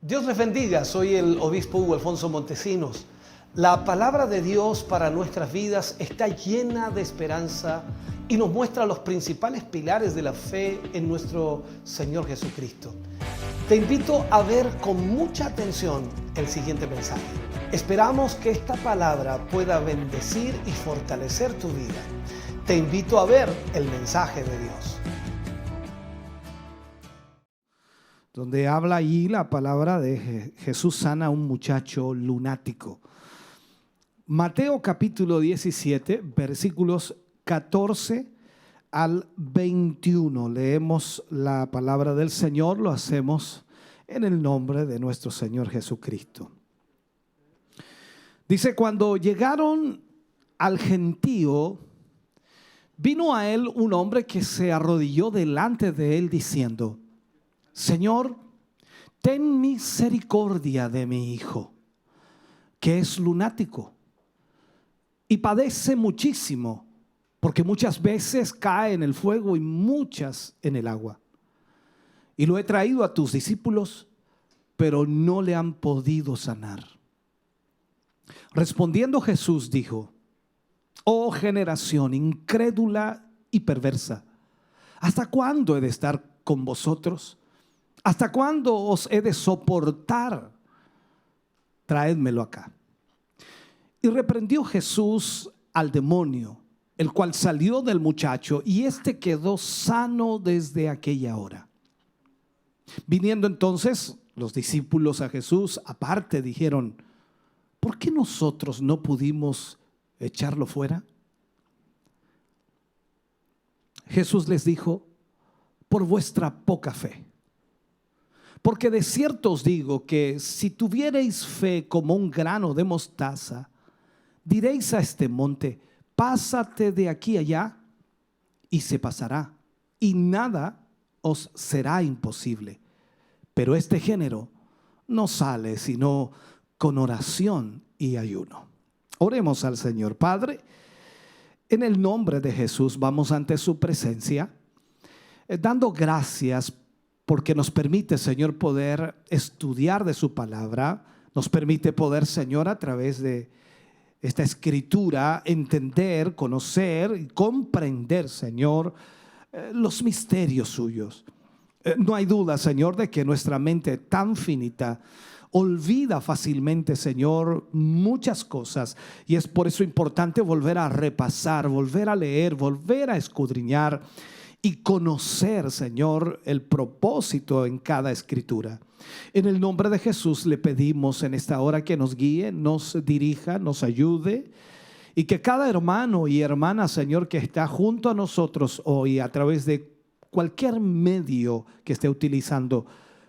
Dios les bendiga, soy el obispo Hugo Alfonso Montesinos. La palabra de Dios para nuestras vidas está llena de esperanza y nos muestra los principales pilares de la fe en nuestro Señor Jesucristo. Te invito a ver con mucha atención el siguiente mensaje. Esperamos que esta palabra pueda bendecir y fortalecer tu vida. Te invito a ver el mensaje de Dios. Donde habla ahí la palabra de Jesús sana a un muchacho lunático. Mateo capítulo 17, versículos 14 al 21. Leemos la palabra del Señor, lo hacemos en el nombre de nuestro Señor Jesucristo. Dice: cuando llegaron al gentío, vino a él un hombre que se arrodilló delante de él diciendo: Señor, ten misericordia de mi hijo, que es lunático y padece muchísimo, porque muchas veces cae en el fuego y muchas en el agua. Y lo he traído a tus discípulos, pero no le han podido sanar. Respondiendo Jesús dijo: Oh generación incrédula y perversa, ¿hasta cuándo he de estar con vosotros? ¿Hasta cuándo os he de soportar? Traédmelo acá. Y reprendió Jesús al demonio, el cual salió del muchacho, y éste quedó sano desde aquella hora. Viniendo entonces los discípulos a Jesús aparte, dijeron: ¿por qué nosotros no pudimos echarlo fuera? Jesús les dijo: por vuestra poca fe. Porque de cierto os digo que si tuviereis fe como un grano de mostaza, diréis a este monte: pásate de aquí allá, y se pasará, y nada os será imposible. Pero este género no sale sino con oración y ayuno. Oremos al Señor. Padre, en el nombre de Jesús vamos ante su presencia, dando gracias porque nos permite, Señor, poder estudiar de su palabra. Nos permite poder, Señor, a través de esta escritura, entender, conocer y comprender, Señor, los misterios suyos. No hay duda, Señor, de que nuestra mente tan finita olvida fácilmente, Señor, muchas cosas, y es por eso importante volver a repasar, volver a leer, volver a escudriñar y conocer, Señor, el propósito en cada escritura. En el nombre de Jesús le pedimos en esta hora que nos guíe, nos dirija, nos ayude, y que cada hermano y hermana, Señor, que está junto a nosotros hoy a través de cualquier medio que esté utilizando,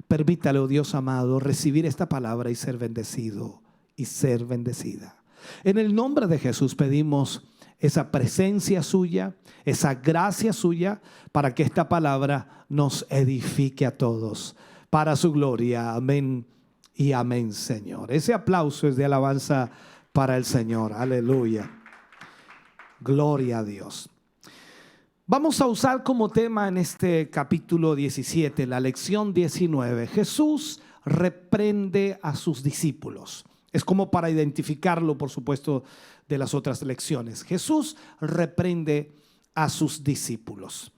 permítale, oh Dios amado, recibir esta palabra y ser bendecido y ser bendecida. En el nombre de Jesús pedimos esa presencia suya, esa gracia suya, para que esta palabra nos edifique a todos, para su gloria. Amén y amén, Señor. Ese aplauso es de alabanza para el Señor. Aleluya. Gloria a Dios. Vamos a usar como tema en este capítulo 17, la lección 19. Jesús reprende a sus discípulos. Es como para identificarlo, por supuesto, de las otras lecciones. Jesús reprende a sus discípulos.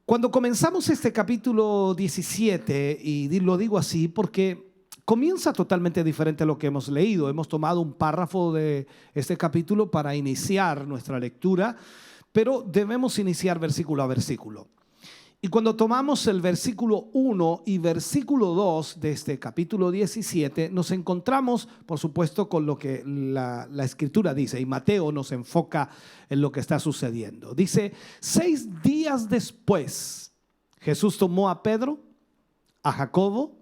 Cuando comenzamos este capítulo 17, y lo digo así porque comienza totalmente diferente a lo que hemos leído. Hemos tomado un párrafo de este capítulo para iniciar nuestra lectura, pero debemos iniciar versículo a versículo. Y cuando tomamos el versículo 1 y versículo 2 de este capítulo 17, nos encontramos, por supuesto, con lo que la escritura dice, y Mateo nos enfoca en lo que está sucediendo. Dice: 6 días después, Jesús tomó a Pedro, a Jacobo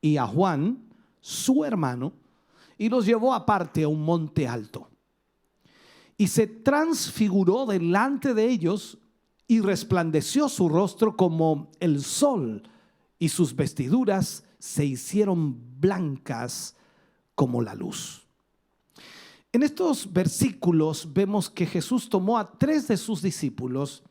y a Juan, su hermano, y los llevó aparte a un monte alto. Y se transfiguró delante de ellos, y resplandeció su rostro como el sol, y sus vestiduras se hicieron blancas como la luz. En estos versículos vemos que Jesús tomó a 3 de sus discípulos,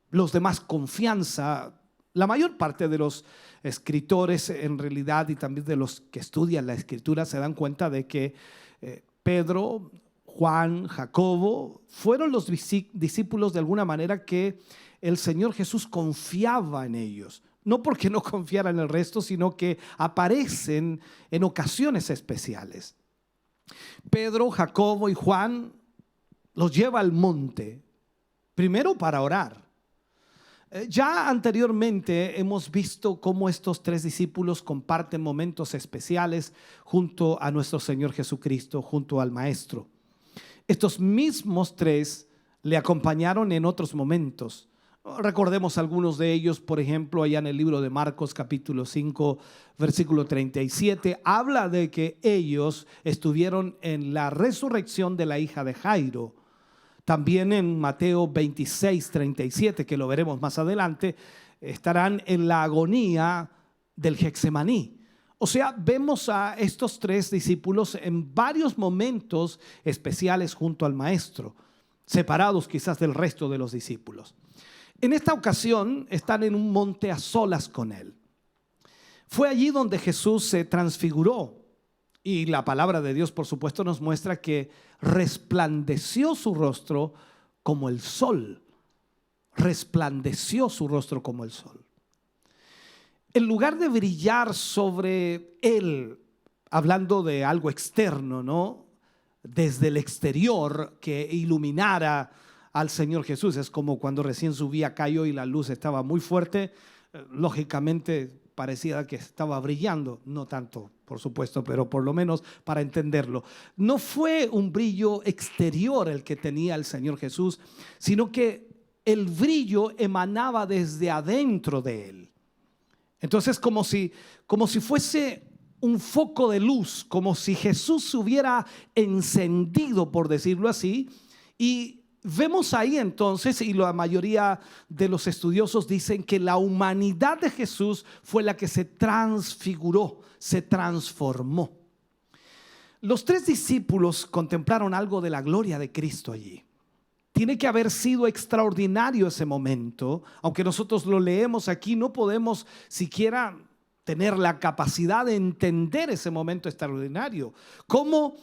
los de más confianza, La mayor parte de los escritores en realidad y también de los que estudian la escritura se dan cuenta de que Pedro, Juan, Jacobo fueron los discípulos de alguna manera que el Señor Jesús confiaba en ellos. No porque no confiara en el resto, sino que aparecen en ocasiones especiales. Pedro, Jacobo y Juan los lleva al monte, primero para orar. Ya anteriormente hemos visto cómo estos tres discípulos comparten momentos especiales junto a nuestro Señor Jesucristo, junto al Maestro. Estos mismos tres le acompañaron en otros momentos. Recordemos algunos de ellos, por ejemplo, allá en el libro de Marcos capítulo 5, versículo 37, habla de que ellos estuvieron en la resurrección de la hija de Jairo. También en Mateo 26, 37, que lo veremos más adelante, estarán en la agonía del Getsemaní. O sea, vemos a estos tres discípulos en varios momentos especiales junto al Maestro, separados quizás del resto de los discípulos. En esta ocasión están en un monte a solas con él. Fue allí donde Jesús se transfiguró. Y la palabra de Dios, por supuesto, nos muestra que resplandeció su rostro como el sol. Resplandeció su rostro como el sol. En lugar de brillar sobre él, hablando de algo externo, ¿no? Desde el exterior que iluminara al Señor Jesús. Es como cuando recién subía Cayo y la luz estaba muy fuerte. Lógicamente parecía que estaba brillando, no tanto, por supuesto, pero por lo menos para entenderlo. No fue un brillo exterior el que tenía el Señor Jesús, sino que el brillo emanaba desde adentro de él. Entonces, como si fuese un foco de luz, como si Jesús se hubiera encendido, por decirlo así, y vemos ahí entonces, y la mayoría de los estudiosos dicen que la humanidad de Jesús fue la que se transfiguró, se transformó. Los tres discípulos contemplaron algo de la gloria de Cristo allí. Tiene que haber sido extraordinario ese momento. Aunque nosotros lo leemos aquí, no podemos siquiera tener la capacidad de entender ese momento extraordinario. Cómo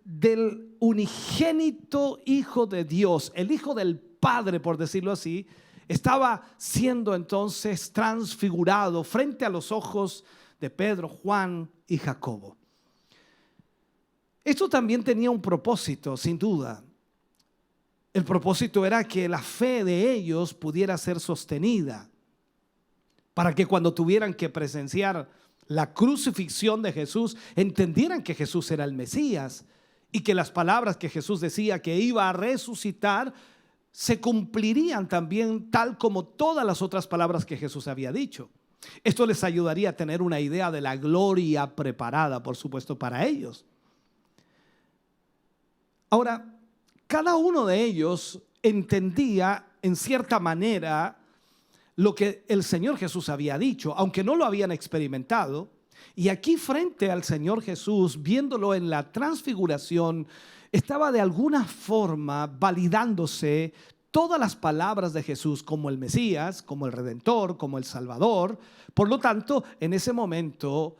del unigénito Hijo de Dios, el Hijo del Padre, por decirlo así, estaba siendo entonces transfigurado frente a los ojos de Pedro, Juan y Jacobo. Esto también tenía un propósito, sin duda. El propósito era que la fe de ellos pudiera ser sostenida, para que cuando tuvieran que presenciar la crucifixión de Jesús, entendieran que Jesús era el Mesías y que las palabras que Jesús decía que iba a resucitar se cumplirían también tal como todas las otras palabras que Jesús había dicho. Esto les ayudaría a tener una idea de la gloria preparada, por supuesto, para ellos. Ahora, cada uno de ellos entendía en cierta manera lo que el Señor Jesús había dicho, aunque no lo habían experimentado. Y aquí frente al Señor Jesús, viéndolo en la transfiguración, estaba de alguna forma validándose todas las palabras de Jesús como el Mesías, como el Redentor, como el Salvador. Por lo tanto, en ese momento,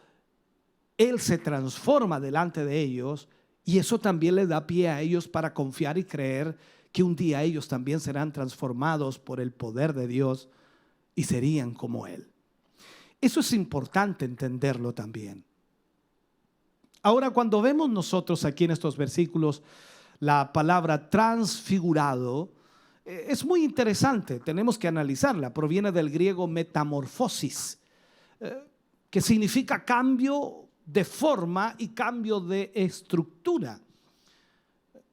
Él se transforma delante de ellos y eso también les da pie a ellos para confiar y creer que un día ellos también serán transformados por el poder de Dios y serían como Él. Eso es importante entenderlo también. Ahora, cuando vemos nosotros aquí en estos versículos la palabra transfigurado, es muy interesante, tenemos que analizarla. Proviene del griego metamorfosis, que significa cambio de forma y cambio de estructura.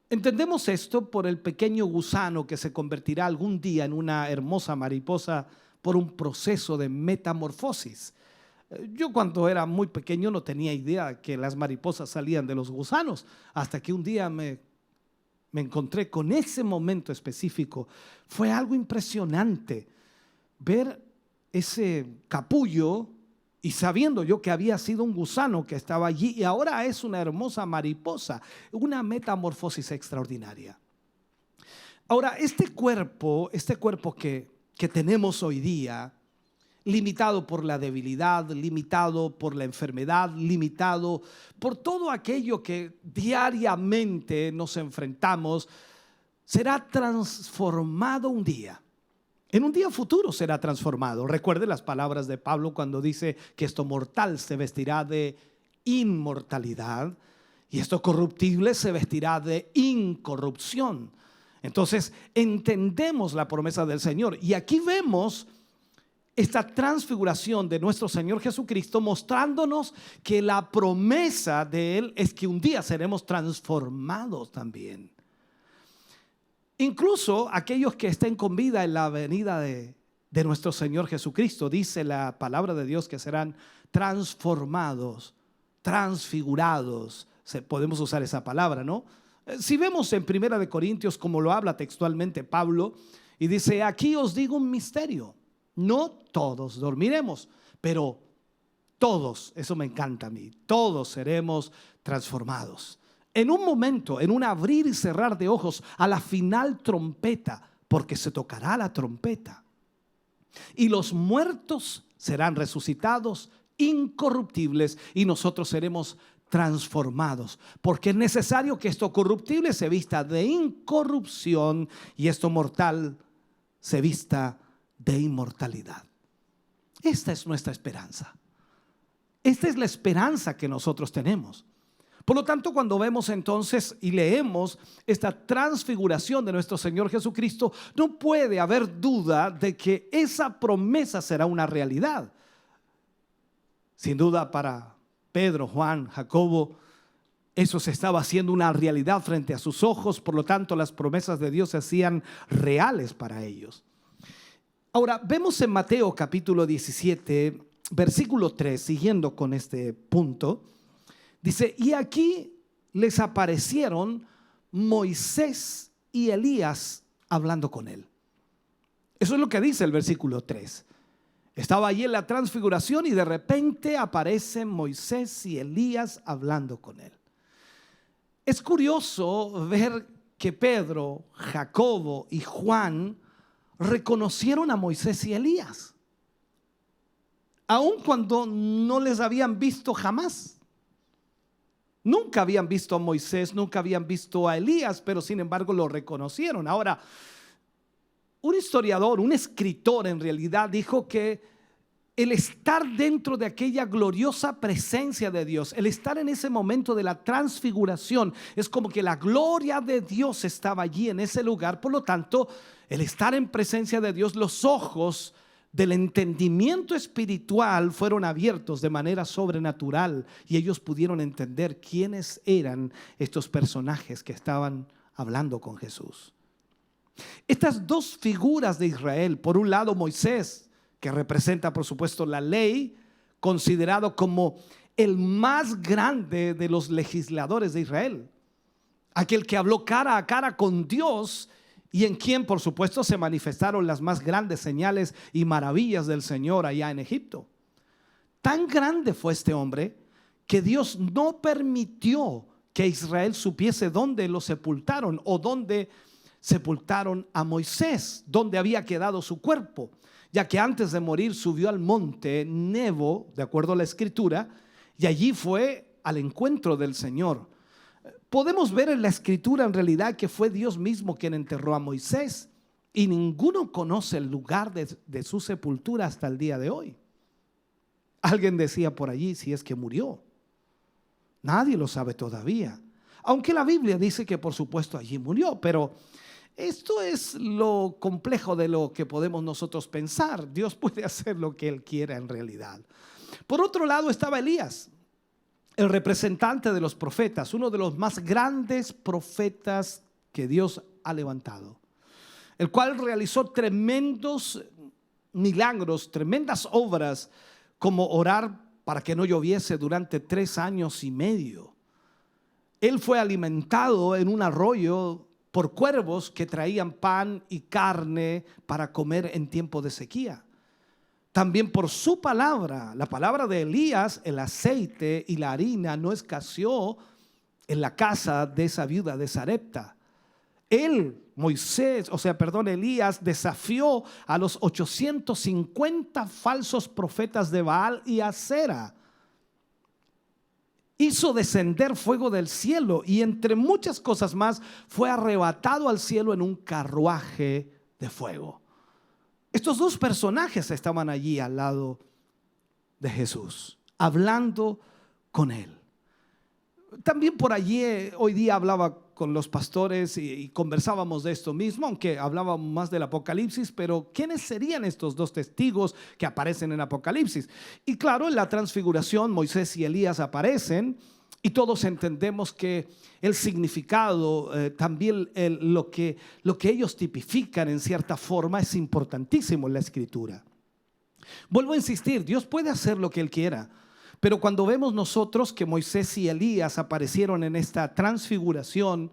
Entendemos esto por el pequeño gusano que se convertirá algún día en una hermosa mariposa por un proceso de metamorfosis. Yo cuando era muy pequeño no tenía idea que las mariposas salían de los gusanos, hasta que un día me encontré con ese momento específico. Fue algo impresionante ver ese capullo y sabiendo yo que había sido un gusano que estaba allí y ahora es una hermosa mariposa, una metamorfosis extraordinaria. Ahora, este cuerpo que tenemos hoy día, limitado por la debilidad, limitado por la enfermedad, limitado por todo aquello que diariamente nos enfrentamos, será transformado un día. En un día futuro será transformado. Recuerde las palabras de Pablo cuando dice que esto mortal se vestirá de inmortalidad y esto corruptible se vestirá de incorrupción. Entonces entendemos la promesa del Señor y aquí vemos esta transfiguración de nuestro Señor Jesucristo mostrándonos que la promesa de Él es que un día seremos transformados también. Incluso aquellos que estén con vida en la venida de nuestro Señor Jesucristo, dice la palabra de Dios que serán transformados, transfigurados. Podemos usar esa palabra, ¿no? Si vemos en 1 Corintios como lo habla textualmente Pablo, y dice: aquí os digo un misterio, no todos dormiremos, pero todos, eso me encanta a mí, todos seremos transformados. En un momento, en un abrir y cerrar de ojos, a la final trompeta, porque se tocará la trompeta. Y los muertos serán resucitados incorruptibles y nosotros seremos transformados, porque es necesario que esto corruptible se vista de incorrupción y esto mortal se vista de inmortalidad. Esta es nuestra esperanza. Esta es la esperanza que nosotros tenemos. Por lo tanto, cuando vemos entonces y leemos esta transfiguración de nuestro Señor Jesucristo, no puede haber duda de que esa promesa será una realidad. Sin duda para Pedro, Juan, Jacobo, eso se estaba haciendo una realidad frente a sus ojos. Por lo tanto, las promesas de Dios se hacían reales para ellos. Ahora, vemos en Mateo capítulo 17, versículo 3, siguiendo con este punto. Dice: y aquí les aparecieron Moisés y Elías hablando con él. Eso es lo que dice el versículo 3. Estaba allí en la transfiguración y de repente aparecen Moisés y Elías hablando con él. Es curioso ver que Pedro, Jacobo y Juan reconocieron a Moisés y Elías, aun cuando no les habían visto jamás. Nunca habían visto a Moisés, nunca habían visto a Elías, pero sin embargo lo reconocieron. Ahora, un historiador, un escritor en realidad dijo que el estar dentro de aquella gloriosa presencia de Dios, el estar en ese momento de la transfiguración, es como que la gloria de Dios estaba allí en ese lugar. Por lo tanto, el estar en presencia de Dios, los ojos del entendimiento espiritual fueron abiertos de manera sobrenatural y ellos pudieron entender quiénes eran estos personajes que estaban hablando con Jesús. Estas dos figuras de Israel, por un lado Moisés, que representa por supuesto la ley, considerado como el más grande de los legisladores de Israel, aquel que habló cara a cara con Dios y en quien por supuesto se manifestaron las más grandes señales y maravillas del Señor allá en Egipto. Tan grande fue este hombre que Dios no permitió que Israel supiese dónde lo sepultaron o dónde sepultaron a Moisés, dónde había quedado su cuerpo, ya que antes de morir subió al monte Nebo, de acuerdo a la escritura, y allí fue al encuentro del Señor. Podemos ver en la escritura en realidad que fue Dios mismo quien enterró a Moisés y ninguno conoce el lugar de su sepultura hasta el día de hoy. Alguien decía por allí si es que murió. Nadie lo sabe todavía, aunque la Biblia dice que por supuesto allí murió, pero esto es lo complejo de lo que podemos nosotros pensar. Dios puede hacer lo que Él quiera en realidad. Por otro lado estaba Elías, el representante de los profetas, uno de los más grandes profetas que Dios ha levantado, el cual realizó tremendos milagros, tremendas obras, como orar para que no lloviese durante 3 años y medio. Él fue alimentado en un arroyo por cuervos que traían pan y carne para comer en tiempo de sequía. También por su palabra, la palabra de Elías, el aceite y la harina no escaseó en la casa de esa viuda de Sarepta. Elías desafió a los 850 falsos profetas de Baal y Acera. Hizo descender fuego del cielo y entre muchas cosas más fue arrebatado al cielo en un carruaje de fuego. Estos dos personajes estaban allí al lado de Jesús, hablando con él. También por allí hoy día hablaba con los pastores y conversábamos de esto mismo, aunque hablábamos más del Apocalipsis, pero ¿quiénes serían estos dos testigos que aparecen en Apocalipsis? Y claro, en la transfiguración Moisés y Elías aparecen y todos entendemos que el significado, también lo que ellos tipifican en cierta forma es importantísimo en la Escritura. Vuelvo a insistir, Dios puede hacer lo que Él quiera. Pero cuando vemos nosotros que Moisés y Elías aparecieron en esta transfiguración,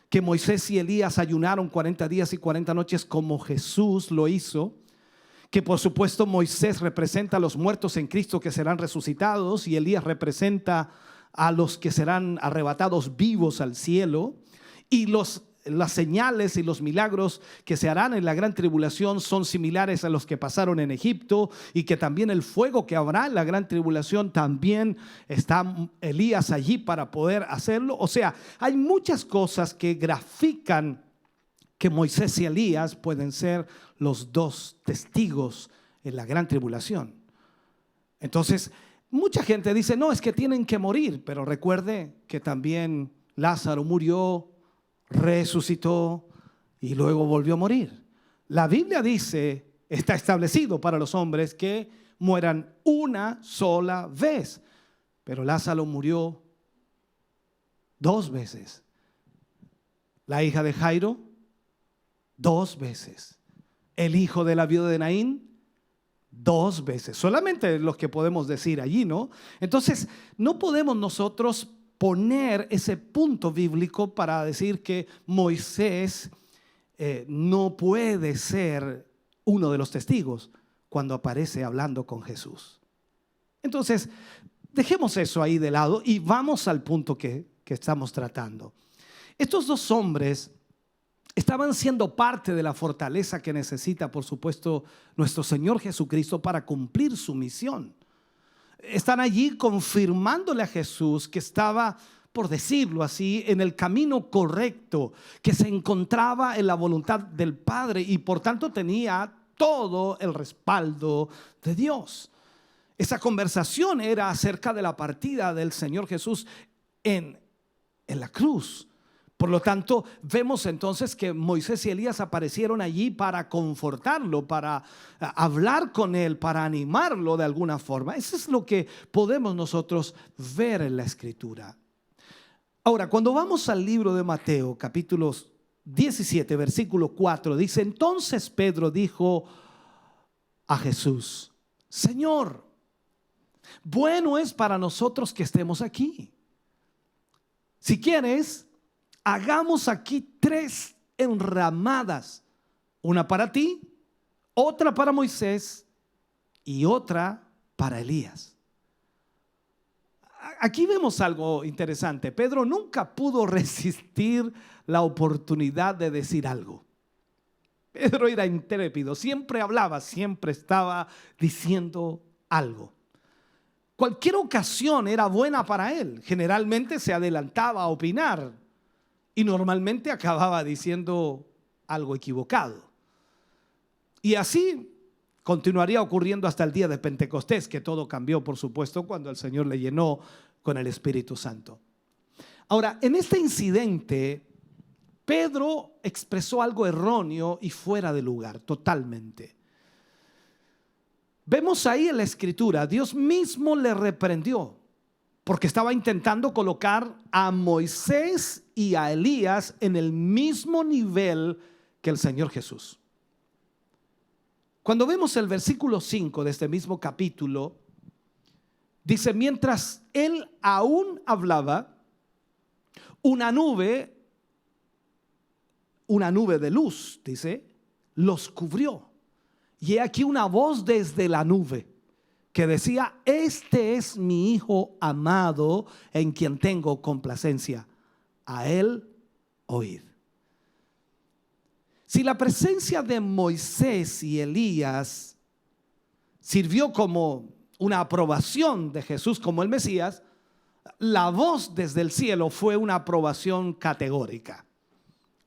que Moisés y Elías ayunaron 40 días y 40 noches como Jesús lo hizo, que por supuesto Moisés representa a los muertos en Cristo que serán resucitados y Elías representa a los que serán arrebatados vivos al cielo, y las señales y los milagros que se harán en la gran tribulación son similares a los que pasaron en Egipto, y que también el fuego que habrá en la gran tribulación también está Elías allí para poder hacerlo. O sea, hay muchas cosas que grafican que Moisés y Elías pueden ser los dos testigos en la gran tribulación. Entonces, mucha gente dice, no, es que tienen que morir, pero recuerde que también Lázaro murió, resucitó y luego volvió a morir. La Biblia dice, está establecido para los hombres que mueran una sola vez, pero Lázaro murió 2 veces. La hija de Jairo, 2 veces. El hijo de la viuda de Naín, 2 veces. Solamente los que podemos decir allí, ¿no? Entonces, no podemos nosotros poner ese punto bíblico para decir que Moisés no puede ser uno de los testigos cuando aparece hablando con Jesús. Entonces, dejemos eso ahí de lado y vamos al punto que estamos tratando. Estos dos hombres estaban siendo parte de la fortaleza que necesita, por supuesto, nuestro Señor Jesucristo para cumplir su misión. Están allí confirmándole a Jesús que estaba, por decirlo así, en el camino correcto, que se encontraba en la voluntad del Padre y por tanto tenía todo el respaldo de Dios. Esa conversación era acerca de la partida del Señor Jesús en la cruz. Por lo tanto, vemos entonces que Moisés y Elías aparecieron allí para confortarlo, para hablar con él, para animarlo de alguna forma. Eso es lo que podemos nosotros ver en la Escritura. Ahora, cuando vamos al libro de Mateo, capítulo 17, versículo 4, dice: entonces Pedro dijo a Jesús: Señor, bueno es para nosotros que estemos aquí. Si quieres, hagamos aquí 3 enramadas, una para ti, otra para Moisés y otra para Elías. Aquí vemos algo interesante. Pedro nunca pudo resistir la oportunidad de decir algo. Pedro era intrépido, siempre hablaba, siempre estaba diciendo algo. Cualquier ocasión era buena para él. Generalmente se adelantaba a opinar y normalmente acababa diciendo algo equivocado. Y así continuaría ocurriendo hasta el día de Pentecostés, que todo cambió, por supuesto, cuando el Señor le llenó con el Espíritu Santo. Ahora, en este incidente, Pedro expresó algo erróneo y fuera de lugar, totalmente. Vemos ahí en la Escritura, Dios mismo le reprendió porque estaba intentando colocar a Moisés y a Elías en el mismo nivel que el Señor Jesús. Cuando vemos el versículo 5 de este mismo capítulo, dice: mientras él aún hablaba, una nube de luz, dice, los cubrió. Y he aquí una voz desde la nube que decía: este es mi Hijo amado, en quien tengo complacencia, a él oíd. Si la presencia de Moisés y Elías sirvió como una aprobación de Jesús como el Mesías, la voz desde el cielo fue una aprobación categórica.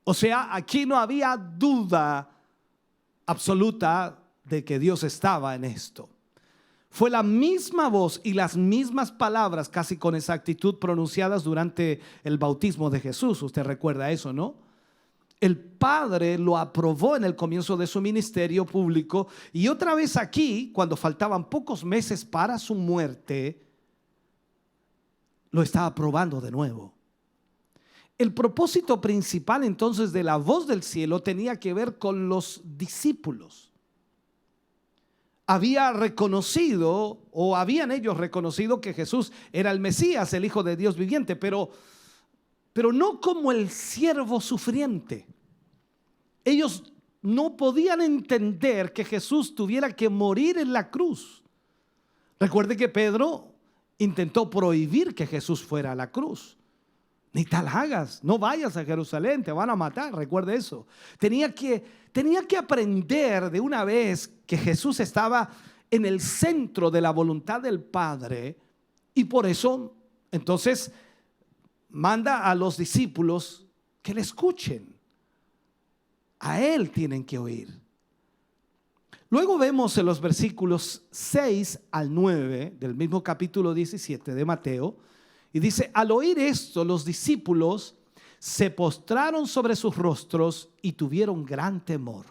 O sea, aquí no había duda absoluta de que Dios estaba en esto. Fue la misma voz y las mismas palabras, casi con exactitud, pronunciadas durante el bautismo de Jesús. Usted recuerda eso, ¿no? El Padre lo aprobó en el comienzo de su ministerio público, y otra vez aquí, cuando faltaban pocos meses para su muerte, lo está aprobando de nuevo. El propósito principal entonces de la voz del cielo tenía que ver con los discípulos. Había reconocido, o habían ellos reconocido, que Jesús era el Mesías, el Hijo de Dios viviente, pero no como el siervo sufriente. Ellos no podían entender que Jesús tuviera que morir en la cruz. Recuerde que Pedro intentó prohibir que Jesús fuera a la cruz. Ni tal hagas, no vayas a Jerusalén, te van a matar. Recuerde eso. Tenía que aprender de una vez que Jesús estaba en el centro de la voluntad del Padre, y por eso entonces manda a los discípulos que le escuchen. A él tienen que oír. Luego vemos en los versículos 6 al 9 del mismo capítulo 17 de Mateo, y dice: al oír esto, los discípulos se postraron sobre sus rostros y tuvieron gran temor.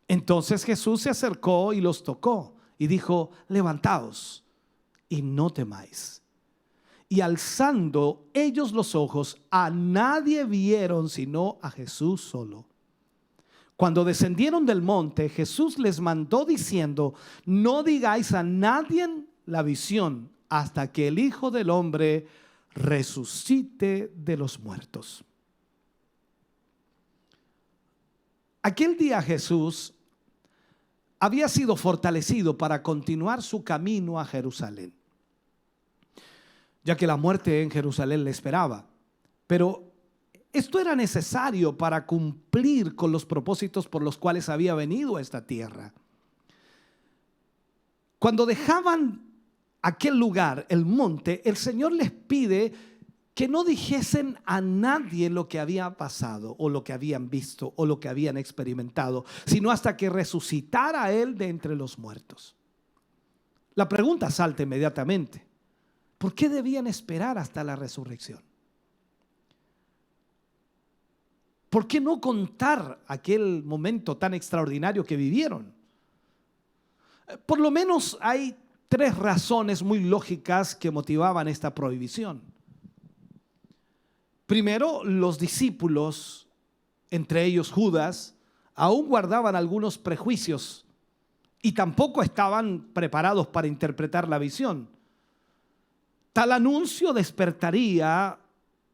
Entonces Jesús se acercó y los tocó y dijo: levantaos y no temáis. Y alzando ellos los ojos, a nadie vieron sino a Jesús solo. Cuando descendieron del monte, Jesús les mandó diciendo: no digáis a nadie la visión hasta que el Hijo del Hombre resucite de los muertos. Aquel día Jesús había sido fortalecido para continuar su camino a Jerusalén, ya que la muerte en Jerusalén le esperaba. Pero esto era necesario para cumplir con los propósitos por los cuales había venido a esta tierra. Cuando dejaban aquel lugar, el monte, el Señor les pide que no dijesen a nadie lo que había pasado, o lo que habían visto, o lo que habían experimentado, sino hasta que resucitara Él de entre los muertos. La pregunta salta inmediatamente: ¿por qué debían esperar hasta la resurrección? ¿Por qué no contar aquel momento tan extraordinario que vivieron? Por lo menos hay tres razones muy lógicas que motivaban esta prohibición. Primero, los discípulos, entre ellos Judas, aún guardaban algunos prejuicios y tampoco estaban preparados para interpretar la visión. Tal anuncio despertaría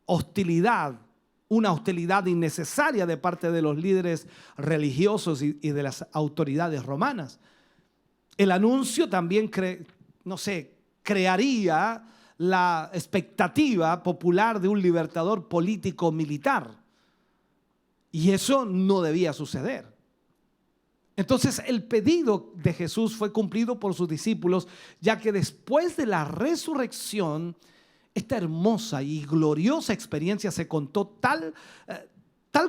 hostilidad, una hostilidad innecesaria de parte de los líderes religiosos y de las autoridades romanas. El anuncio también crearía la expectativa popular de un libertador político militar, y eso no debía suceder. Entonces el pedido de Jesús fue cumplido por sus discípulos, ya que después de la resurrección, esta hermosa y gloriosa experiencia se contó tal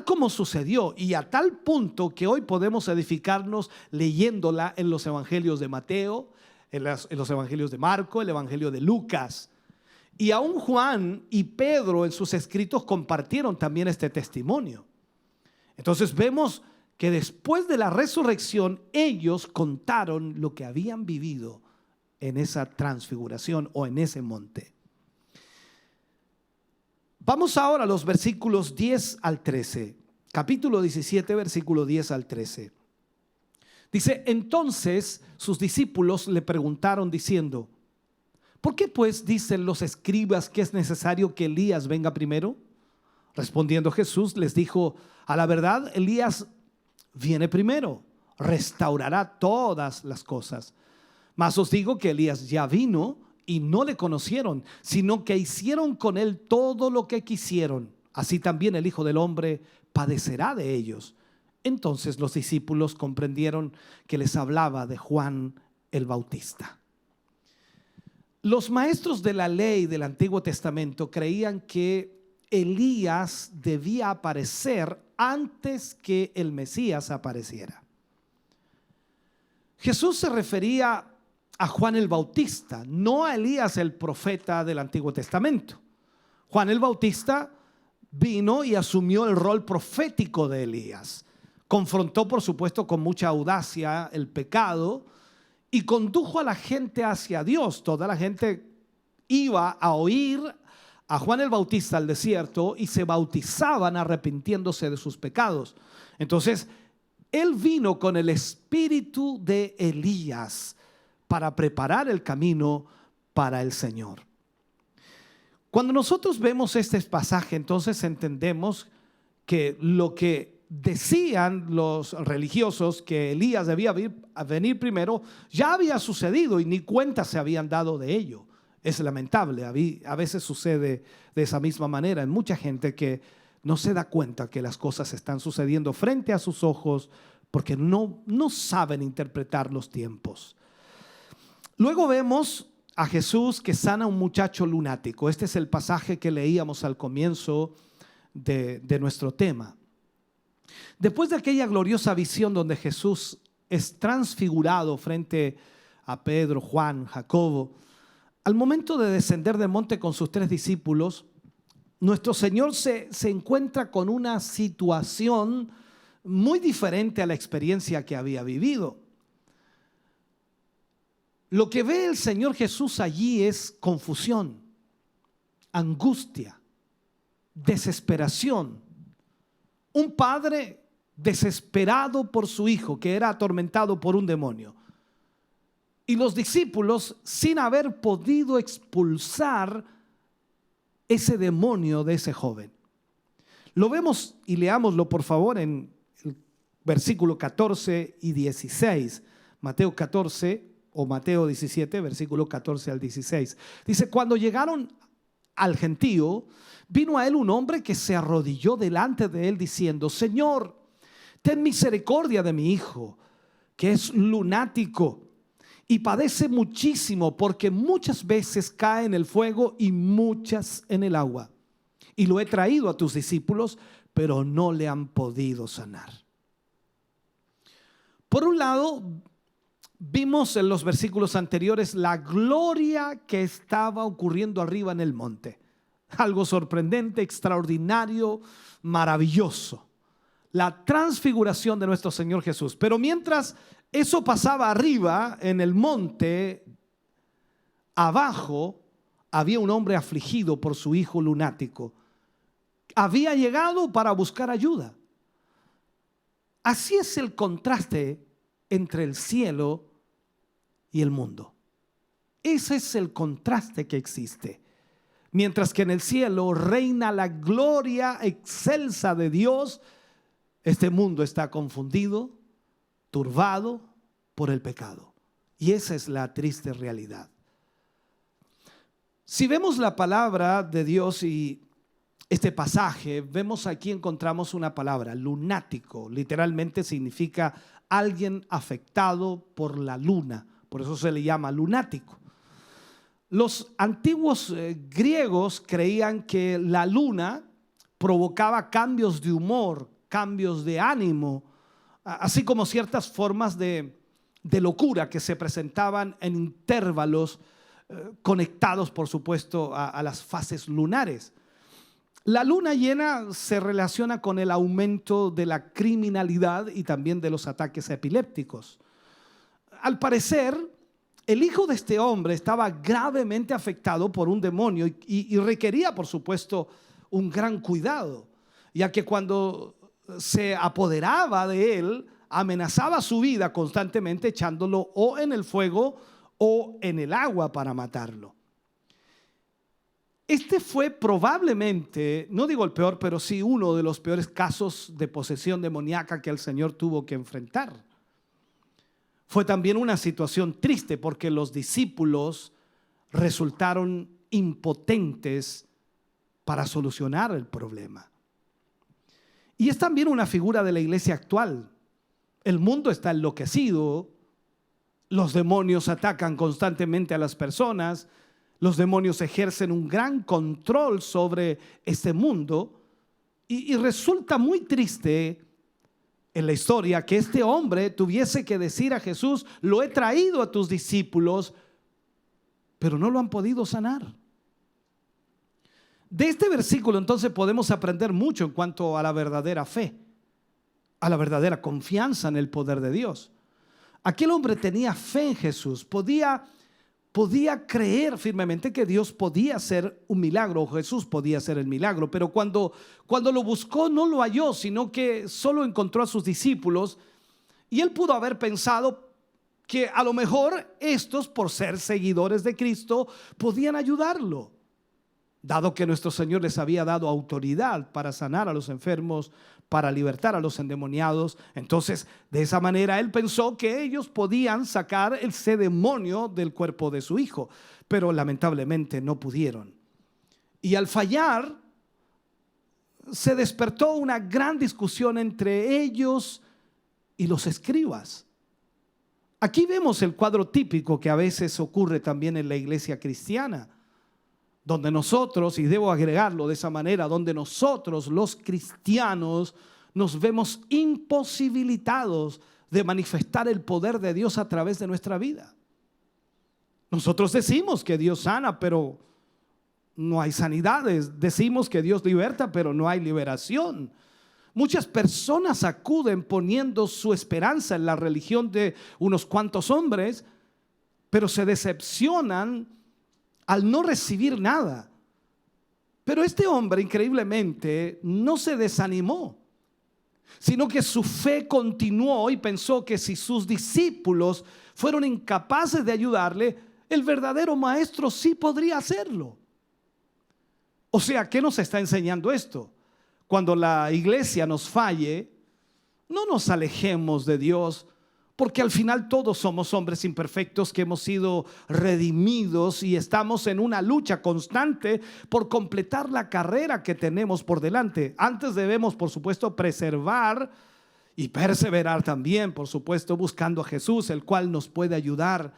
como sucedió, y a tal punto que hoy podemos edificarnos leyéndola en los evangelios de Mateo, en los evangelios de Marco, el evangelio de Lucas. Y aún Juan y Pedro en sus escritos compartieron también este testimonio. Entonces vemos que después de la resurrección ellos contaron lo que habían vivido en esa transfiguración o en ese monte. Vamos ahora a los versículos 10 al 13, capítulo 17, versículo 10 al 13. Dice: entonces sus discípulos le preguntaron diciendo: ¿por qué pues dicen los escribas que es necesario que Elías venga primero? Respondiendo Jesús les dijo: a la verdad, Elías viene primero, restaurará todas las cosas. Mas os digo que Elías ya vino y no le conocieron, sino que hicieron con él todo lo que quisieron. Así también el Hijo del Hombre padecerá de ellos. Entonces los discípulos comprendieron que les hablaba de Juan el Bautista. Los maestros de la ley del Antiguo Testamento creían que Elías debía aparecer antes que el Mesías apareciera. Jesús se refería a Juan el Bautista, no a Elías el profeta del Antiguo Testamento. Juan el Bautista vino y asumió el rol profético de Elías. Confrontó, por supuesto, con mucha audacia el pecado y condujo a la gente hacia Dios. Toda la gente iba a oír a Juan el Bautista al desierto y se bautizaban arrepintiéndose de sus pecados. Entonces, él vino con el espíritu de Elías para preparar el camino para el Señor. Cuando nosotros vemos este pasaje, entonces entendemos que lo que decían los religiosos, que Elías debía venir primero, ya había sucedido y ni cuenta se habían dado de ello. Es lamentable, a veces sucede de esa misma manera en mucha gente que no se da cuenta que las cosas están sucediendo frente a sus ojos porque no saben interpretar los tiempos. Luego vemos a Jesús que sana a un muchacho lunático. Este es el pasaje que leíamos al comienzo de nuestro tema. Después de aquella gloriosa visión donde Jesús es transfigurado frente a Pedro, Juan, Jacobo, al momento de descender del monte con sus 3 discípulos, nuestro Señor se encuentra con una situación muy diferente a la experiencia que había vivido. Lo que ve el Señor Jesús allí es confusión, angustia, desesperación. Un padre desesperado por su hijo que era atormentado por un demonio. Y los discípulos sin haber podido expulsar ese demonio de ese joven. Lo vemos y leámoslo por favor en el versículo 14 y 16. Mateo 14 o Mateo 17, versículo 14 al 16. Dice: cuando llegaron al gentío, vino a él un hombre que se arrodilló delante de él diciendo: Señor, ten misericordia de mi hijo, que es lunático y padece muchísimo, porque muchas veces cae en el fuego y muchas en el agua. Y lo he traído a tus discípulos, pero no le han podido sanar. Por un lado, vimos en los versículos anteriores la gloria que estaba ocurriendo arriba en el monte. Algo sorprendente, extraordinario, maravilloso. La transfiguración de nuestro Señor Jesús. Pero mientras eso pasaba arriba en el monte, abajo había un hombre afligido por su hijo lunático. Había llegado para buscar ayuda. Así es el contraste entre el cielo y el mundo. Ese es el contraste que existe. Mientras que en el cielo reina la gloria excelsa de Dios, este mundo está confundido, turbado por el pecado. Y esa es la triste realidad. Si vemos la palabra de Dios y este pasaje, vemos aquí encontramos una palabra, lunático. Literalmente significa alguien afectado por la luna. Por eso se le llama lunático. Los antiguos griegos creían que la luna provocaba cambios de humor, cambios de ánimo, así como ciertas formas de locura que se presentaban en intervalos conectados, por supuesto, a las fases lunares. La luna llena se relaciona con el aumento de la criminalidad y también de los ataques epilépticos. Al parecer, el hijo de este hombre estaba gravemente afectado por un demonio y requería, por supuesto, un gran cuidado, ya que cuando se apoderaba de él, amenazaba su vida constantemente echándolo o en el fuego o en el agua para matarlo. Este fue probablemente, no digo el peor, pero sí uno de los peores casos de posesión demoníaca que el Señor tuvo que enfrentar. Fue también una situación triste porque los discípulos resultaron impotentes para solucionar el problema. Y es también una figura de la iglesia actual. El mundo está enloquecido, los demonios atacan constantemente a las personas, los demonios ejercen un gran control sobre este mundo y resulta muy triste en la historia que este hombre tuviese que decir a Jesús: lo he traído a tus discípulos, pero no lo han podido sanar. De este versículo entonces podemos aprender mucho en cuanto a la verdadera fe, a la verdadera confianza en el poder de Dios. Aquel hombre tenía fe en Jesús, podía creer firmemente que Dios podía hacer un milagro, o Jesús podía hacer el milagro, pero cuando lo buscó no lo halló, sino que solo encontró a sus discípulos, y él pudo haber pensado que a lo mejor estos, por ser seguidores de Cristo, podían ayudarlo, dado que nuestro Señor les había dado autoridad para sanar a los enfermos, para libertar a los endemoniados. Entonces, de esa manera él pensó que ellos podían sacar ese demonio del cuerpo de su hijo, pero lamentablemente no pudieron. Y al fallar, se despertó una gran discusión entre ellos y los escribas. Aquí vemos el cuadro típico que a veces ocurre también en la iglesia cristiana, donde nosotros, y debo agregarlo de esa manera, donde nosotros los cristianos nos vemos imposibilitados de manifestar el poder de Dios a través de nuestra vida. Nosotros decimos que Dios sana, pero no hay sanidades. Decimos que Dios liberta, pero no hay liberación. Muchas personas acuden poniendo su esperanza en la religión de unos cuantos hombres, pero se decepcionan al no recibir nada. Pero este hombre, increíblemente, no se desanimó, sino que su fe continuó y pensó que si sus discípulos fueron incapaces de ayudarle, el verdadero maestro sí podría hacerlo. O sea, ¿qué nos está enseñando esto? Cuando la iglesia nos falle, no nos alejemos de Dios, porque al final todos somos hombres imperfectos que hemos sido redimidos y estamos en una lucha constante por completar la carrera que tenemos por delante. Antes debemos, por supuesto, preservar y perseverar también, por supuesto, buscando a Jesús, el cual nos puede ayudar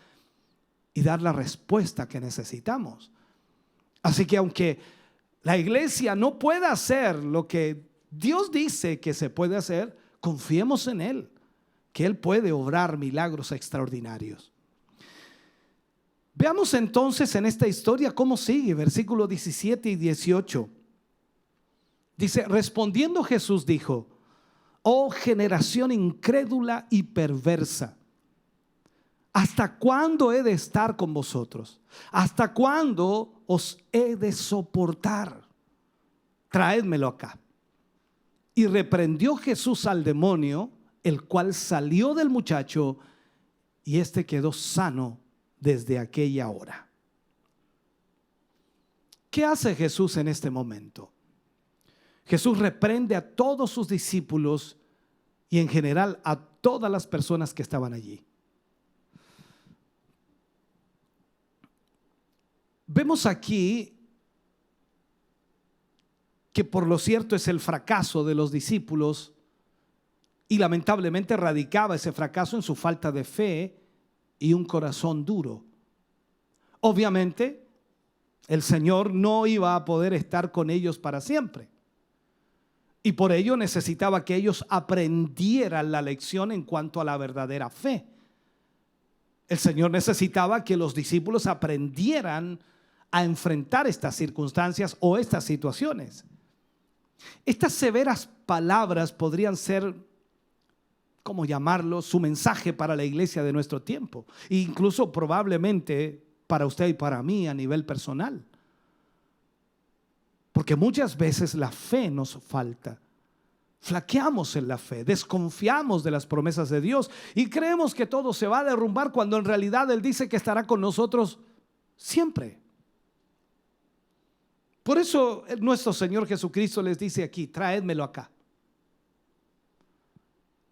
y dar la respuesta que necesitamos. Así que aunque la iglesia no pueda hacer lo que Dios dice que se puede hacer, confiemos en Él, que Él puede obrar milagros extraordinarios. Veamos entonces en esta historia cómo sigue, versículos 17 y 18. Dice: respondiendo Jesús dijo: oh generación incrédula y perversa, ¿hasta cuándo he de estar con vosotros? ¿Hasta cuándo os he de soportar? Traédmelo acá. Y reprendió Jesús al demonio, el cual salió del muchacho, y éste quedó sano desde aquella hora. ¿Qué hace Jesús en este momento? Jesús reprende a todos sus discípulos y en general a todas las personas que estaban allí. Vemos aquí que por lo cierto es el fracaso de los discípulos, y lamentablemente radicaba ese fracaso en su falta de fe y un corazón duro. Obviamente, el Señor no iba a poder estar con ellos para siempre, y por ello necesitaba que ellos aprendieran la lección en cuanto a la verdadera fe. El Señor necesitaba que los discípulos aprendieran a enfrentar estas circunstancias o estas situaciones. Estas severas palabras podrían ser, ¿cómo llamarlo?, su mensaje para la iglesia de nuestro tiempo, e incluso probablemente para usted y para mí a nivel personal, porque muchas veces la fe nos falta, flaqueamos en la fe, desconfiamos de las promesas de Dios y creemos que todo se va a derrumbar cuando en realidad Él dice que estará con nosotros siempre. Por eso nuestro Señor Jesucristo les dice aquí: traédmelo acá.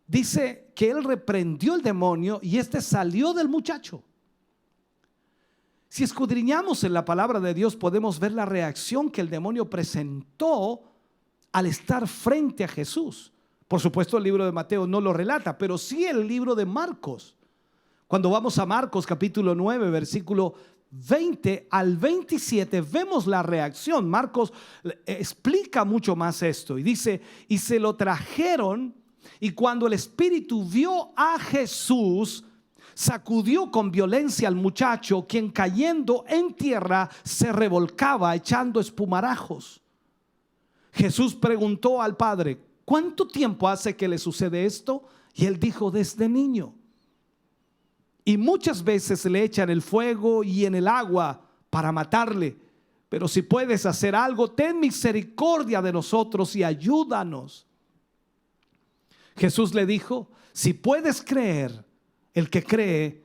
Dice que Él reprendió el demonio y este salió del muchacho. Si escudriñamos en la palabra de Dios, podemos ver la reacción que el demonio presentó al estar frente a Jesús. Por supuesto, el libro de Mateo no lo relata, pero sí el libro de Marcos. Cuando vamos a Marcos capítulo 9, versículo 20 al 27, vemos la reacción. Marcos explica mucho más esto y dice: y se lo trajeron, y cuando el espíritu vio a Jesús, sacudió con violencia al muchacho, quien cayendo en tierra se revolcaba echando espumarajos. Jesús preguntó al padre: ¿cuánto tiempo hace que le sucede esto? Y él dijo: desde niño. Y muchas veces le echan el fuego y en el agua para matarle. Pero si puedes hacer algo, ten misericordia de nosotros y ayúdanos. Jesús le dijo: si puedes creer, el que cree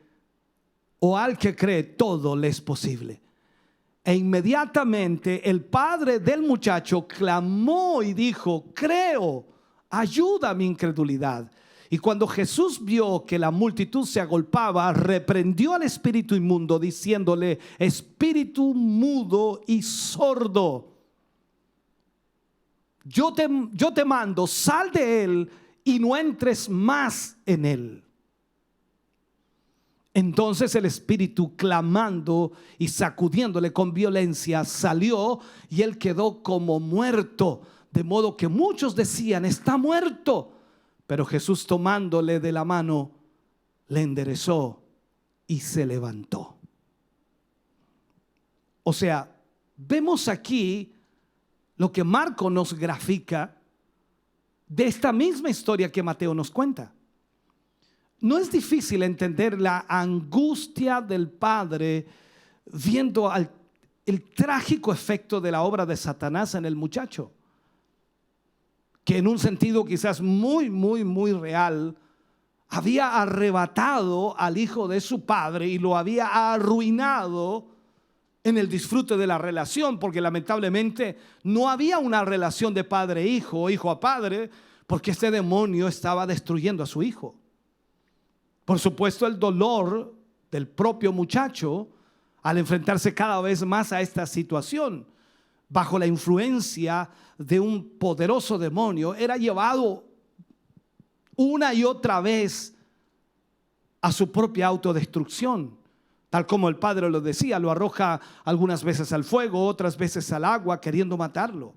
o al que cree, todo le es posible. E inmediatamente el padre del muchacho clamó y dijo: creo, ayuda a mi incredulidad. Y cuando Jesús vio que la multitud se agolpaba, reprendió al espíritu inmundo, diciéndole: espíritu mudo y sordo, yo te mando, sal de él y no entres más en él. Entonces el espíritu, clamando y sacudiéndole con violencia, salió, y él quedó como muerto, de modo que muchos decían: está muerto. Pero Jesús, tomándole de la mano, le enderezó y se levantó. O sea, vemos aquí lo que Marco nos grafica de esta misma historia que Mateo nos cuenta. No es difícil entender la angustia del padre viendo el trágico efecto de la obra de Satanás en el muchacho, que en un sentido quizás muy real, había arrebatado al hijo de su padre y lo había arruinado en el disfrute de la relación, porque lamentablemente no había una relación de padre a hijo o hijo a padre, porque este demonio estaba destruyendo a su hijo. Por supuesto, el dolor del propio muchacho al enfrentarse cada vez más a esta situación, bajo la influencia de un poderoso demonio, era llevado una y otra vez a su propia autodestrucción. Tal como el padre lo decía, lo arroja algunas veces al fuego, otras veces al agua, queriendo matarlo.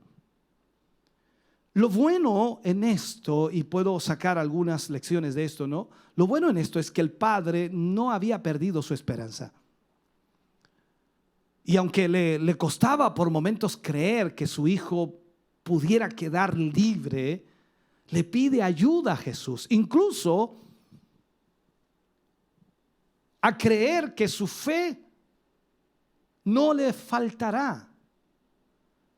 Lo bueno en esto, y puedo sacar algunas lecciones de esto, ¿no? Lo bueno en esto es que el padre no había perdido su esperanza. Y aunque le costaba por momentos creer que su hijo pudiera quedar libre, le pide ayuda a Jesús, incluso a creer que su fe no le faltará.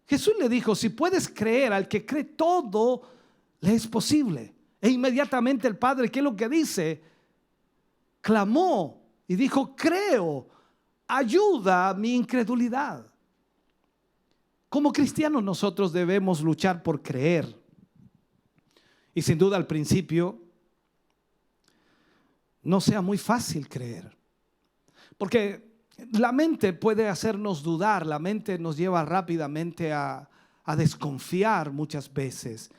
Jesús le dijo: si puedes creer, al que cree, todo le es posible. E inmediatamente el padre, ¿qué es lo que dice? Clamó y dijo: creo, ayuda a mi incredulidad. Como cristianos nosotros debemos luchar por creer. Y sin duda al principio no sea muy fácil creer, porque la mente puede hacernos dudar, la mente nos lleva rápidamente a desconfiar muchas veces.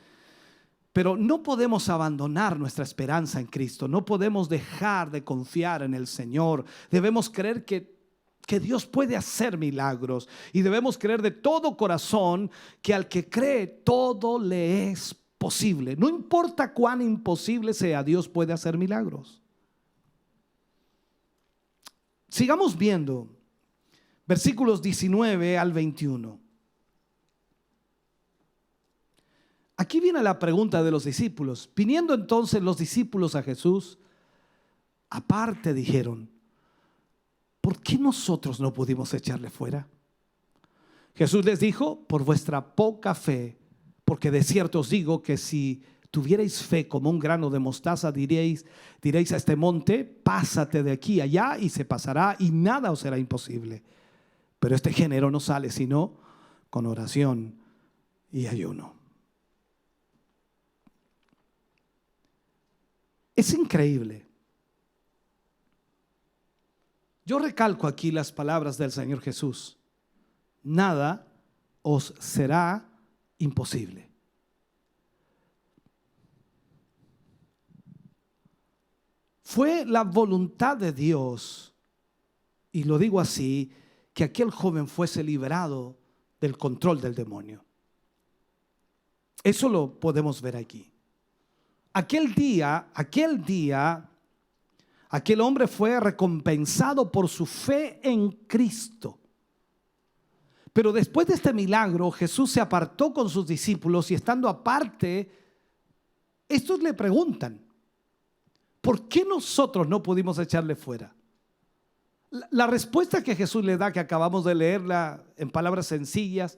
Pero no podemos abandonar nuestra esperanza en Cristo, no podemos dejar de confiar en el Señor. Debemos creer que Dios puede hacer milagros, y debemos creer de todo corazón que al que cree todo le es posible. No importa cuán imposible sea, Dios puede hacer milagros. Sigamos viendo versículos 19 al 21. Aquí viene la pregunta de los discípulos. Viniendo entonces los discípulos a Jesús, aparte dijeron: ¿por qué nosotros no pudimos echarle fuera? Jesús les dijo: por vuestra poca fe, porque de cierto os digo que si tuvierais fe como un grano de mostaza, diréis a este monte: pásate de aquí allá, y se pasará, y nada os será imposible. Pero este género no sale sino con oración y ayuno. Es increíble. Yo recalco aquí las palabras del Señor Jesús: nada os será imposible. Fue la voluntad de Dios, y lo digo así, que aquel joven fuese liberado del control del demonio. Eso lo podemos ver aquí. Aquel día, aquel hombre fue recompensado por su fe en Cristo. Pero después de este milagro, Jesús se apartó con sus discípulos y estando aparte, estos le preguntan: ¿por qué nosotros no pudimos echarle fuera? La respuesta que Jesús le da, que acabamos de leerla en palabras sencillas: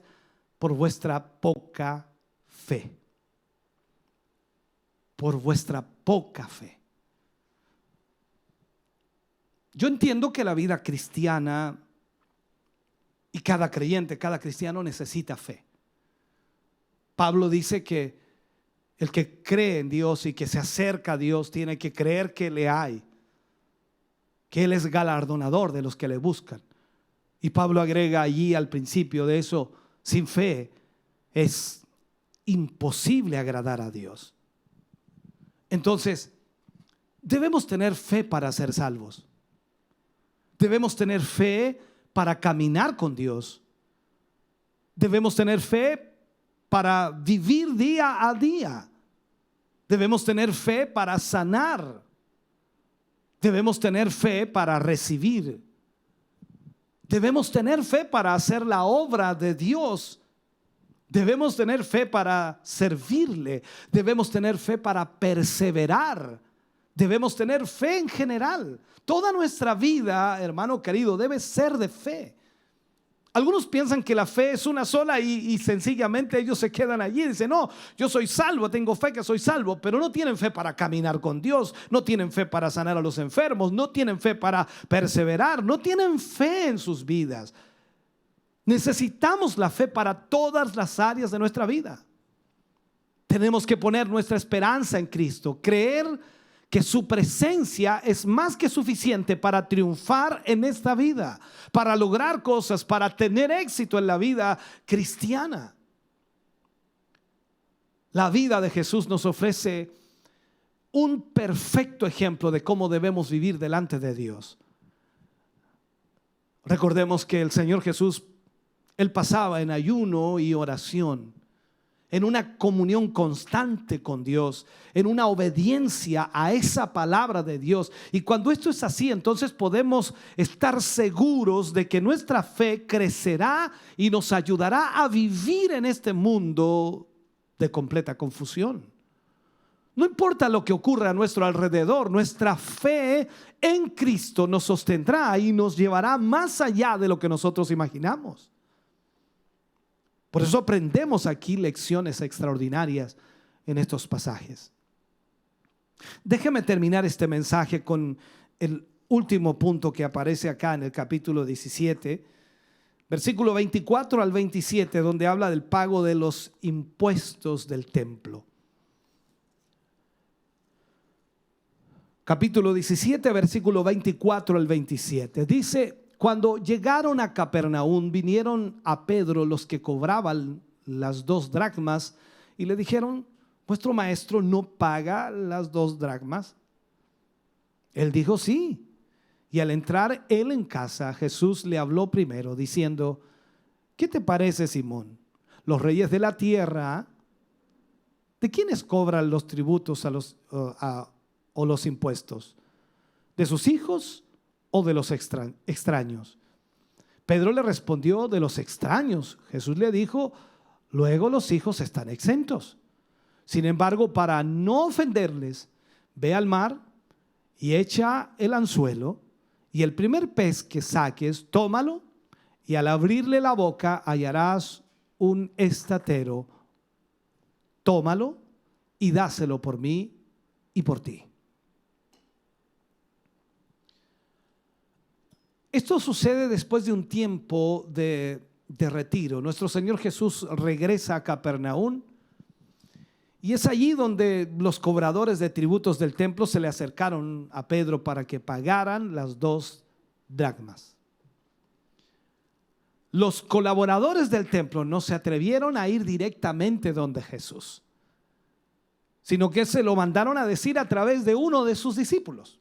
por vuestra poca fe. Por vuestra poca fe. Yo entiendo que la vida cristiana y cada creyente, cada cristiano necesita fe. Pablo dice que el que cree en Dios y que se acerca a Dios tiene que creer que le hay, que Él es galardonador de los que le buscan. Y Pablo agrega allí al principio de eso: sin fe es imposible agradar a Dios. Entonces, debemos tener fe para ser salvos. Debemos tener fe para caminar con Dios. Debemos tener fe para vivir día a día. Debemos tener fe para sanar. Debemos tener fe para recibir. Debemos tener fe para hacer la obra de Dios. Debemos tener fe para servirle. Debemos tener fe para perseverar. Debemos tener fe en general. Toda nuestra vida, hermano querido, debe ser de fe. Algunos piensan que la fe es una sola y sencillamente ellos se quedan allí y dicen: no, yo soy salvo, tengo fe que soy salvo. Pero no tienen fe para caminar con Dios, no tienen fe para sanar a los enfermos, no tienen fe para perseverar, no tienen fe en sus vidas. Necesitamos la fe para todas las áreas de nuestra vida. Tenemos que poner nuestra esperanza en Cristo, creer que su presencia es más que suficiente para triunfar en esta vida, para lograr cosas, para tener éxito en la vida cristiana. La vida de Jesús nos ofrece un perfecto ejemplo de cómo debemos vivir delante de Dios. Recordemos que el Señor Jesús, Él pasaba en ayuno y oración, en una comunión constante con Dios, en una obediencia a esa palabra de Dios. Y cuando esto es así, entonces podemos estar seguros de que nuestra fe crecerá y nos ayudará a vivir en este mundo de completa confusión. No importa lo que ocurra a nuestro alrededor, nuestra fe en Cristo nos sostendrá y nos llevará más allá de lo que nosotros imaginamos. Por eso aprendemos aquí lecciones extraordinarias en estos pasajes. Déjeme terminar este mensaje con el último punto que aparece acá en el capítulo 17, versículo 24 al 27, donde habla del pago de los impuestos del templo. Capítulo 17, versículo 24 al 27. Dice: cuando llegaron a Capernaum, vinieron a Pedro los que cobraban las 2 dracmas y le dijeron: ¿vuestro maestro no paga las 2 dracmas? Él dijo: sí. Y al entrar él en casa, Jesús le habló primero diciendo: ¿qué te parece, Simón? Los reyes de la tierra, ¿de quiénes cobran los tributos o los impuestos? ¿De sus hijos o de los extraños? Pedro le respondió: de los extraños. Jesús le dijo: luego los hijos están exentos. Sin embargo, para no ofenderles, ve al mar y echa el anzuelo, y el primer pez que saques, tómalo, y al abrirle la boca hallarás un estatero. Tómalo y dáselo por mí y por ti. Esto sucede después de un tiempo de retiro. Nuestro Señor Jesús regresa a Capernaum y es allí donde los cobradores de tributos del templo se le acercaron a Pedro para que pagaran las 2 dracmas. Los colaboradores del templo no se atrevieron a ir directamente donde Jesús, sino que se lo mandaron a decir a través de uno de sus discípulos.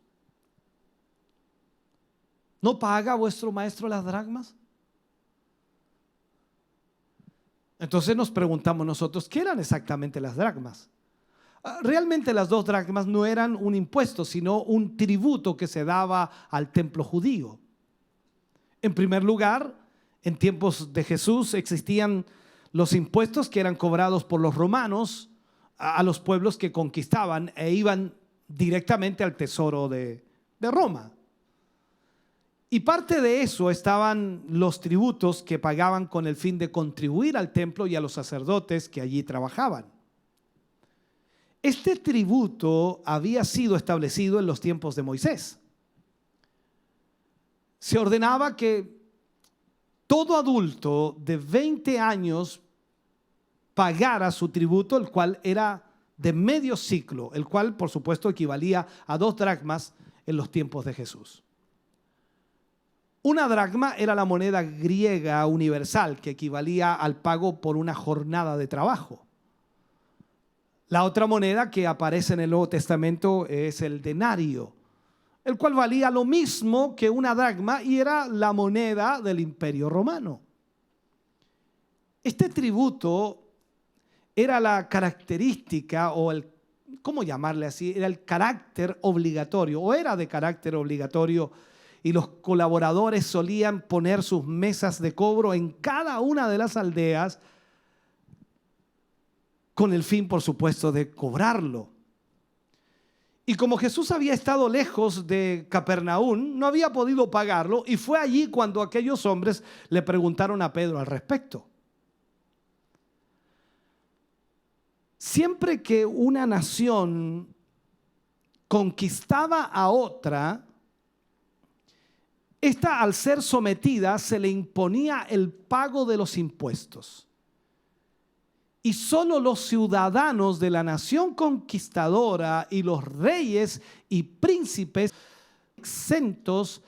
¿No paga vuestro maestro las dracmas? Entonces nos preguntamos nosotros, ¿qué eran exactamente las dracmas? Realmente las 2 dracmas no eran un impuesto, sino un tributo que se daba al templo judío. En primer lugar, en tiempos de Jesús existían los impuestos que eran cobrados por los romanos a los pueblos que conquistaban e iban directamente al tesoro de Roma. Y parte de eso estaban los tributos que pagaban con el fin de contribuir al templo y a los sacerdotes que allí trabajaban. Este tributo había sido establecido en los tiempos de Moisés. Se ordenaba que todo adulto de 20 años pagara su tributo, el cual era de medio ciclo, el cual por supuesto equivalía a 2 dracmas en los tiempos de Jesús. Una dracma era la moneda griega universal que equivalía al pago por una jornada de trabajo. La otra moneda que aparece en el Nuevo Testamento es el denario, el cual valía lo mismo que una dracma y era la moneda del Imperio Romano. Este tributo era la característica o el, ¿cómo llamarle así? Era el carácter obligatorio o era de carácter obligatorio, y los colaboradores solían poner sus mesas de cobro en cada una de las aldeas con el fin, por supuesto, de cobrarlo. Y como Jesús había estado lejos de Capernaum, no había podido pagarlo, y fue allí cuando aquellos hombres le preguntaron a Pedro al respecto. Siempre que una nación conquistaba a otra, esta, al ser sometida, se le imponía el pago de los impuestos. Y solo los ciudadanos de la nación conquistadora y los reyes y príncipes exentos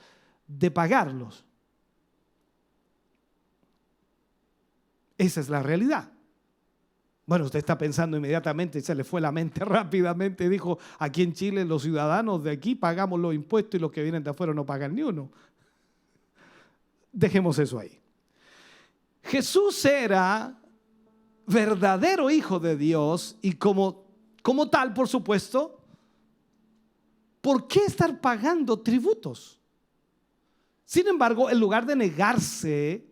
de pagarlos. Esa es la realidad. Bueno, usted está pensando inmediatamente, se le fue la mente rápidamente, dijo, aquí en Chile los ciudadanos de aquí pagamos los impuestos y los que vienen de afuera no pagan ni uno. Dejemos eso ahí. Jesús era verdadero hijo de Dios y como tal, por supuesto, ¿por qué estar pagando tributos? Sin embargo, en lugar de negarse,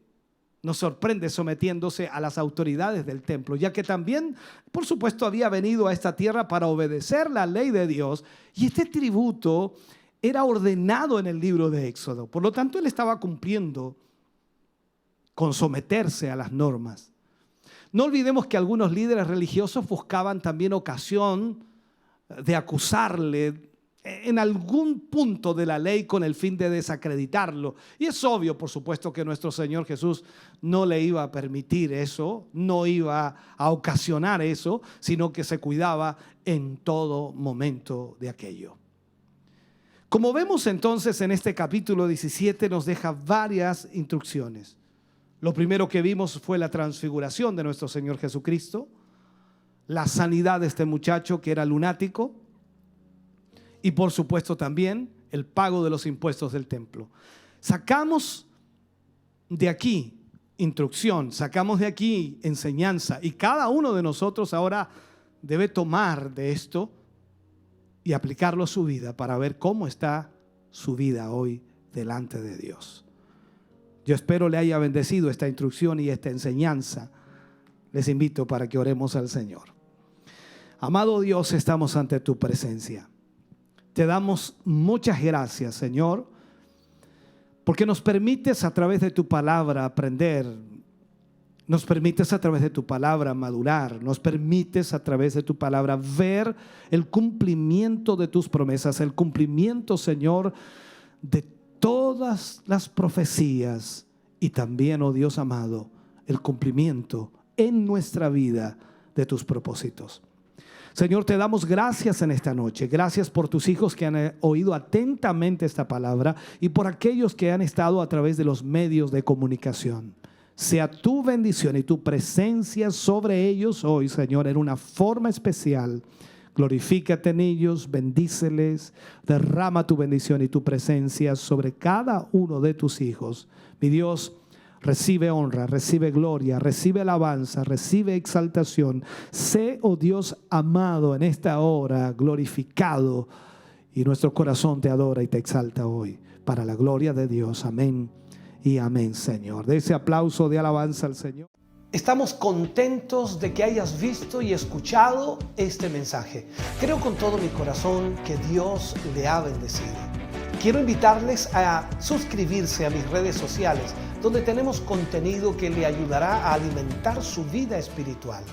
nos sorprende sometiéndose a las autoridades del templo, ya que también, por supuesto, había venido a esta tierra para obedecer la ley de Dios, y este tributo era ordenado en el libro de Éxodo. Por lo tanto, él estaba cumpliendo con someterse a las normas. No olvidemos que algunos líderes religiosos buscaban también ocasión de acusarle en algún punto de la ley con el fin de desacreditarlo. Y es obvio, por supuesto, que nuestro Señor Jesús no le iba a permitir eso, no iba a ocasionar eso, sino que se cuidaba en todo momento de aquello. Como vemos entonces en este capítulo 17 nos deja varias instrucciones. Lo primero que vimos fue la transfiguración de nuestro Señor Jesucristo, la sanidad de este muchacho que era lunático y por supuesto también el pago de los impuestos del templo. Sacamos de aquí instrucción, sacamos de aquí enseñanza y cada uno de nosotros ahora debe tomar de esto y aplicarlo a su vida para ver cómo está su vida hoy delante de Dios. Yo espero le haya bendecido esta instrucción y esta enseñanza. Les invito para que oremos al Señor. Amado Dios, estamos ante tu presencia. Te damos muchas gracias, Señor, porque nos permites a través de tu palabra aprender. Nos permites a través de tu palabra madurar, nos permites a través de tu palabra ver el cumplimiento de tus promesas, el cumplimiento, Señor, de todas las profecías y también, oh Dios amado, el cumplimiento en nuestra vida de tus propósitos. Señor, te damos gracias en esta noche. Gracias por tus hijos que han oído atentamente esta palabra y por aquellos que han estado a través de los medios de comunicación. Sea tu bendición y tu presencia sobre ellos hoy, Señor, en una forma especial, Glorifícate en ellos, bendíceles, derrama tu bendición y tu presencia sobre cada uno de tus hijos. Mi Dios, recibe honra, recibe gloria, recibe alabanza, recibe exaltación. Sé, oh Dios amado, en esta hora glorificado, y nuestro corazón te adora y te exalta hoy, para la gloria de Dios. Amén y amén, Señor. De ese aplauso de alabanza al Señor. Estamos contentos de que hayas visto y escuchado este mensaje. Creo con todo mi corazón que Dios le ha bendecido. Quiero invitarles a suscribirse a mis redes sociales, donde tenemos contenido que le ayudará a alimentar su vida espiritual.